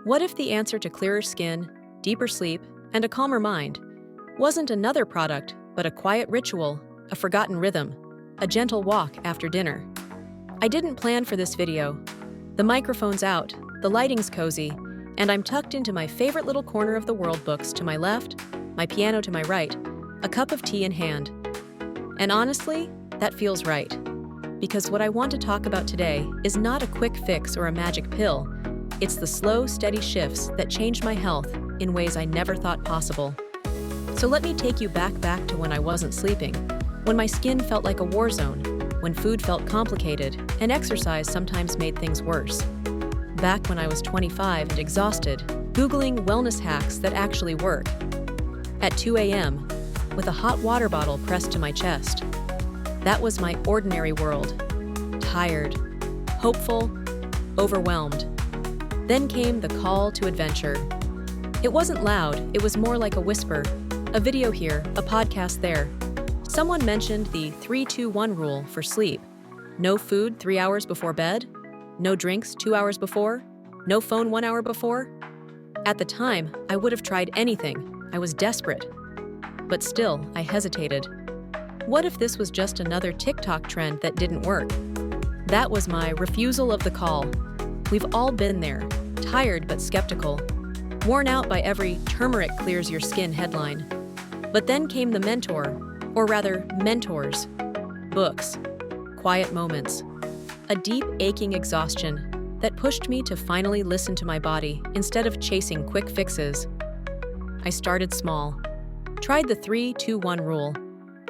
What if the answer to clearer skin, deeper sleep, and a calmer mind wasn't another product, but a quiet ritual, a forgotten rhythm, a gentle walk after dinner? I didn't plan for this video. The microphone's out, the lighting's cozy, and I'm tucked into my favorite little corner of the world, books to my left, my piano to my right, a cup of tea in hand. And honestly, that feels right. Because what I want to talk about today is not a quick fix or a magic pill. It's the slow, steady shifts that changed my health in ways I never thought possible. So let me take you back to when I wasn't sleeping, when my skin felt like a war zone, when food felt complicated, and exercise sometimes made things worse. Back when I was 25 and exhausted, Googling wellness hacks that actually work. At 2 a.m., with a hot water bottle pressed to my chest. That was my ordinary world. Tired, hopeful, overwhelmed. Then came the call to adventure. It wasn't loud, it was more like a whisper. A video here, a podcast there. Someone mentioned the 3-2-1 rule for sleep. No food 3 hours before bed, no drinks 2 hours before, no phone 1 hour before. At the time, I would have tried anything. I was desperate. But still, I hesitated. What if this was just another TikTok trend that didn't work? That was my refusal of the call. We've all been there, tired but skeptical, worn out by every "turmeric clears your skin" headline. But then came the mentor, or rather, mentors. Books, quiet moments, a deep, aching exhaustion that pushed me to finally listen to my body instead of chasing quick fixes. I started small. Tried the 3-2-1 rule,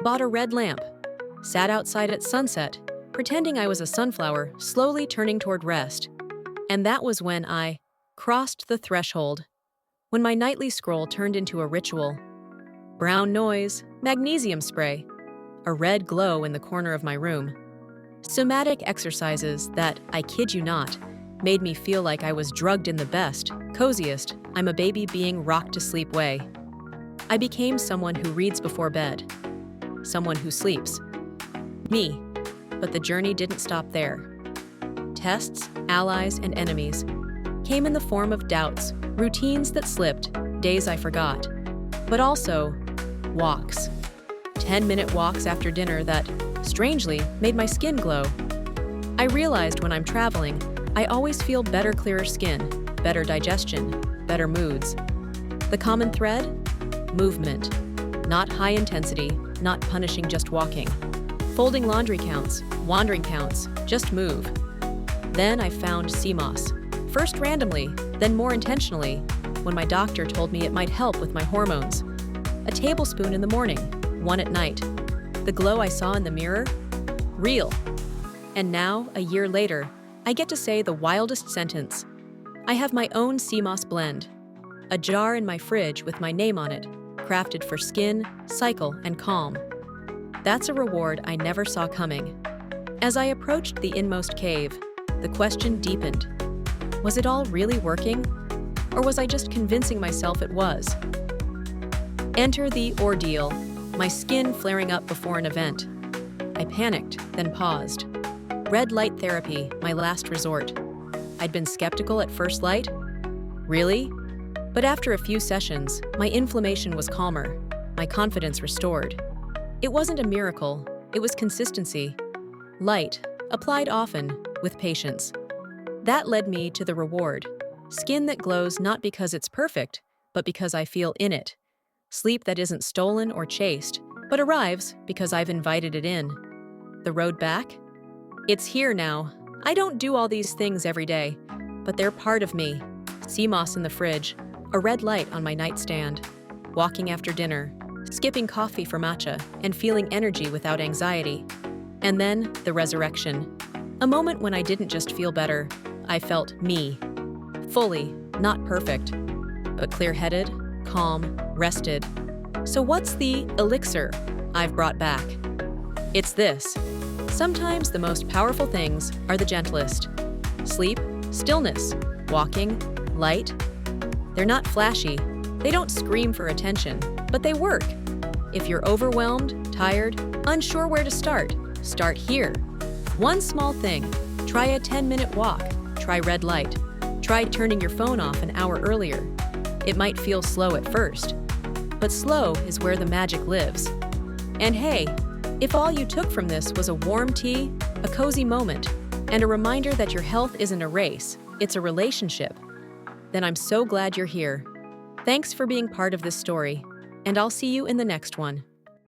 bought a red lamp, sat outside at sunset, pretending I was a sunflower slowly turning toward rest. And that was when I crossed the threshold, when my nightly scroll turned into a ritual. Brown noise, magnesium spray, a red glow in the corner of my room. Somatic exercises that, I kid you not, made me feel like I was drugged in the best, coziest, I'm a baby being rocked to sleep way. I became someone who reads before bed, someone who sleeps. Me. But the journey didn't stop there. Tests, allies, and enemies came in the form of doubts, routines that slipped, days I forgot. But also, walks. 10-minute walks after dinner that, strangely, made my skin glow. I realized when I'm traveling, I always feel better, clearer skin, better digestion, better moods. The common thread? Movement. Not high intensity, not punishing, just walking. Folding laundry counts, wandering counts, just move. Then I found Seamoss. First randomly, then more intentionally, when my doctor told me it might help with my hormones. A tablespoon in the morning, one at night. The glow I saw in the mirror? Real. And now, a year later, I get to say the wildest sentence. I have my own Seamoss blend. A jar in my fridge with my name on it, crafted for skin, cycle, and calm. That's a reward I never saw coming. As I approached the inmost cave, the question deepened. Was it all really working? Or was I just convincing myself it was? Enter the ordeal, my skin flaring up before an event. I panicked, then paused. Red light therapy, my last resort. I'd been skeptical at first light. Really? But after a few sessions, my inflammation was calmer, my confidence restored. It wasn't a miracle, it was consistency. Light, applied often, with patience. That led me to the reward. Skin that glows not because it's perfect, but because I feel in it. Sleep that isn't stolen or chased, but arrives because I've invited it in. The road back? It's here now. I don't do all these things every day, but they're part of me. Seamoss in the fridge, a red light on my nightstand, walking after dinner, skipping coffee for matcha, and feeling energy without anxiety. And then, the resurrection. A moment when I didn't just feel better, I felt me. Fully, not perfect, but clear-headed, calm, rested. So what's the elixir I've brought back? It's this. Sometimes the most powerful things are the gentlest. Sleep, stillness, walking, light. They're not flashy. They don't scream for attention, but they work. If you're overwhelmed, tired, unsure where to start here. One small thing. Try a 10-minute walk. Try red light. Try turning your phone off an hour earlier. It might feel slow at first, but slow is where the magic lives. And hey, if all you took from this was a warm tea, a cozy moment, and a reminder that your health isn't a race, it's a relationship, then I'm so glad you're here. Thanks for being part of this story, and I'll see you in the next one.